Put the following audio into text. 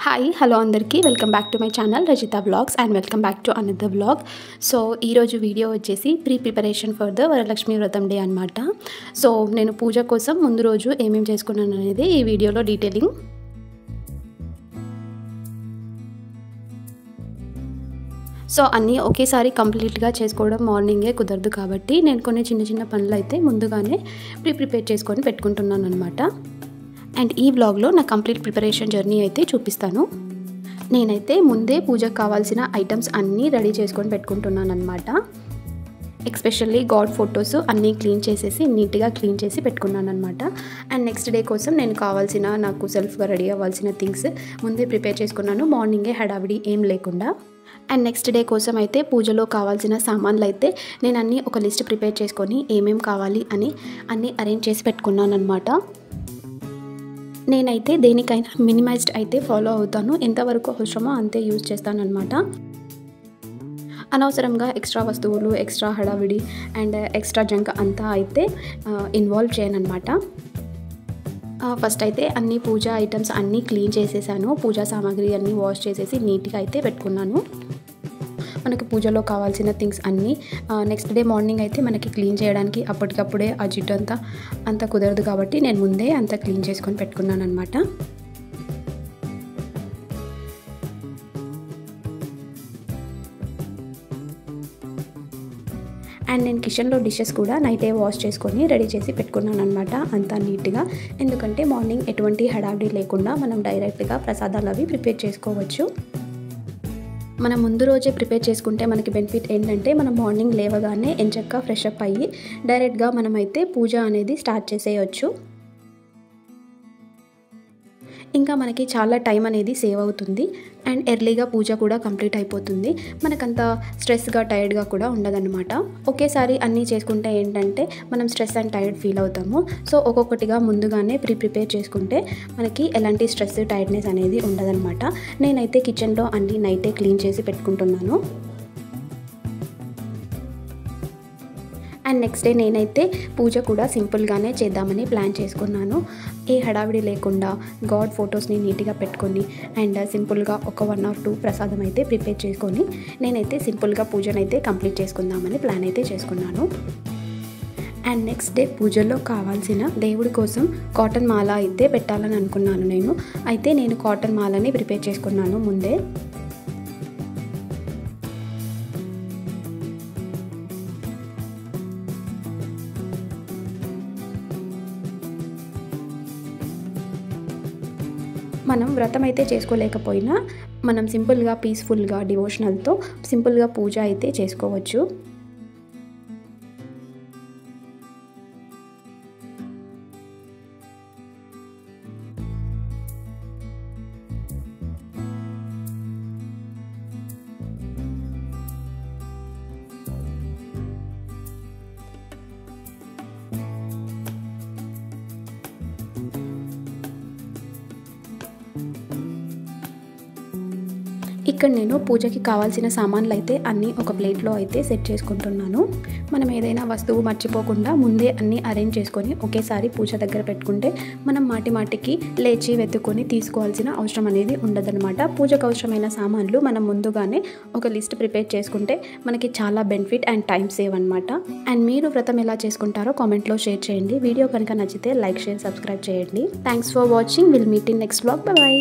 Hi hello అందరికీ welcome back to my channel Rajitha blogs and welcome back to another blog. So ఈరోజు video వచ్చేసి preparation for the Varalakshmi Vratham day అనమాట. So నేను పూజ కోసం ముందు రోజు ఏమేమి చేసుకున్నాను అనేది ఈ వీడియోలో డీటెయిలింగ్. సో అన్నీ ఒకేసారి కంప్లీట్గా చేసుకోవడం మార్నింగే కుదరదు కాబట్టి నేను కొన్ని చిన్న చిన్న పనులు అయితే ముందుగానే ప్రిపేర్ చేసుకొని పెట్టుకుంటున్నాను అనమాట. అండ్ ఈ వ్లాగ్లో నా కంప్లీట్ ప్రిపరేషన్ జర్నీ అయితే చూపిస్తాను. నేనైతే ముందే పూజకు కావాల్సిన ఐటమ్స్ అన్నీ రెడీ చేసుకొని పెట్టుకుంటున్నాను అనమాట. ఎస్పెషల్లీ గాడ్ ఫొటోస్ అన్నీ క్లీన్ చేసేసి నీట్గా క్లీన్ చేసి పెట్టుకున్నాను అనమాట. అండ్ నెక్స్ట్ డే కోసం నేను కావాల్సిన నాకు సెల్ఫ్గా రెడీ అవ్వాల్సిన థింగ్స్ ముందే ప్రిపేర్ చేసుకున్నాను, మార్నింగే హడావిడి ఏం లేకుండా. అండ్ నెక్స్ట్ డే కోసం అయితే పూజలో కావాల్సిన సామాన్లు అయితే నేను అన్నీ ఒక లిస్ట్ ప్రిపేర్ చేసుకొని ఏమేమి కావాలి అని అన్నీ అరేంజ్ చేసి పెట్టుకున్నాను అనమాట. నేనైతే దేనికైనా మినిమైజ్డ్ అయితే ఫాలో అవుతాను, ఎంతవరకు అవసరమో అంతే యూజ్ చేస్తాను అనమాట. అనవసరంగా ఎక్స్ట్రా వస్తువులు, ఎక్స్ట్రా హడావిడి అండ్ ఎక్స్ట్రా జంక్ అంతా అయితే ఇన్వాల్వ్ చేయను అనమాట. ఫస్ట్ అయితే అన్ని పూజా ఐటమ్స్ అన్నీ క్లీన్ చేసేసాను, పూజా సామాగ్రి అన్నీ వాష్ చేసేసి నీట్గా అయితే పెట్టుకున్నాను. మనకి పూజలో కావాల్సిన థింగ్స్ అన్నీ నెక్స్ట్ డే మార్నింగ్ అయితే మనకి క్లీన్ చేయడానికి అప్పటికప్పుడే ఆ జిడ్డు అంత కుదరదు కాబట్టి నేను ముందే అంతా క్లీన్ చేసుకొని పెట్టుకున్నాను అనమాట. అండ్ నేను కిచెన్లో డిషెస్ కూడా నైటే వాష్ చేసుకొని రెడీ చేసి పెట్టుకున్నాను అనమాట, అంతా నీట్గా. ఎందుకంటే మార్నింగ్ ఎటువంటి హడావిడి లేకుండా మనం డైరెక్ట్గా ప్రసాదాలు అవి ప్రిపేర్ చేసుకోవచ్చు. మనం ముందు రోజే ప్రిపేర్ చేసుకుంటే మనకి బెనిఫిట్ ఏంటంటే మనం మార్నింగ్ లేవగానే ఎంచక్కా ఫ్రెష్ అప్ అయ్యి డైరెక్ట్గా మనమైతే పూజ అనేది స్టార్ట్ చేసేయచ్చు. ఇంకా మనకి చాలా టైం అనేది సేవ్ అవుతుంది అండ్ ఎర్లీగా పూజ కూడా కంప్లీట్ అయిపోతుంది. మనకంత స్ట్రెస్గా టైర్డ్గా కూడా ఉండదన్నమాట. ఒకేసారి అన్నీ చేసుకుంటే ఏంటంటే మనం స్ట్రెస్ అండ్ టైర్డ్ ఫీల్ అవుతాము. సో ఒక్కొక్కటిగా ముందుగానే ప్రిపేర్ చేసుకుంటే మనకి ఎలాంటి స్ట్రెస్ టైర్డ్నెస్ అనేది ఉండదన్నమాట. నేనైతే కిచెన్లో అన్నీ నైటే క్లీన్ చేసి పెట్టుకుంటున్నాను. అండ్ నెక్స్ట్ డే నేనైతే పూజ కూడా సింపుల్గానే చేద్దామని ప్లాన్ చేసుకున్నాను. ఏ హడావిడి లేకుండా గాడ్ ఫొటోస్ని నీట్గా పెట్టుకొని అండ్ సింపుల్గా ఒక 1 or 2 ప్రసాదం అయితే ప్రిపేర్ చేసుకొని నేనైతే సింపుల్గా పూజనైతే కంప్లీట్ చేసుకుందామని ప్లాన్ అయితే చేసుకున్నాను. అండ్ నెక్స్ట్ డే పూజలో కావాల్సిన దేవుడి కోసం కాటన్ మాల అయితే పెట్టాలని అనుకున్నాను నేను. అయితే నేను కాటన్ మాలని ప్రిపేర్ చేసుకున్నాను ముందే. మనం వ్రతం అయితే చేసుకోలేకపోయినా మనం సింపుల్గా పీస్ఫుల్గా డివోషనల్తో సింపుల్గా పూజ అయితే చేసుకోవచ్చు. ఇక్కడ నేను పూజకి కావాల్సిన సామాన్లు అయితే అన్నీ ఒక ప్లేట్లో అయితే సెట్ చేసుకుంటున్నాను. మనం ఏదైనా వస్తువు మర్చిపోకుండా ముందే అన్నీ అరేంజ్ చేసుకొని ఒకేసారి పూజ దగ్గర పెట్టుకుంటే మనం మాటికి లేచి వెతుక్కొని తీసుకోవాల్సిన అవసరం అనేది ఉండదన్నమాట. పూజకు అవసరమైన సామాన్లు మనం ముందుగానే ఒక లిస్ట్ ప్రిపేర్ చేసుకుంటే మనకి చాలా బెనిఫిట్ అండ్ టైం సేవ్ అనమాట. అండ్ మీరు వ్రతం ఎలా చేసుకుంటారో కామెంట్లో షేర్ చేయండి. వీడియో కనుక నచ్చితే లైక్, షేర్, సబ్స్క్రైబ్ చేయండి. Thanks for watching. Will meet in next vlog. By.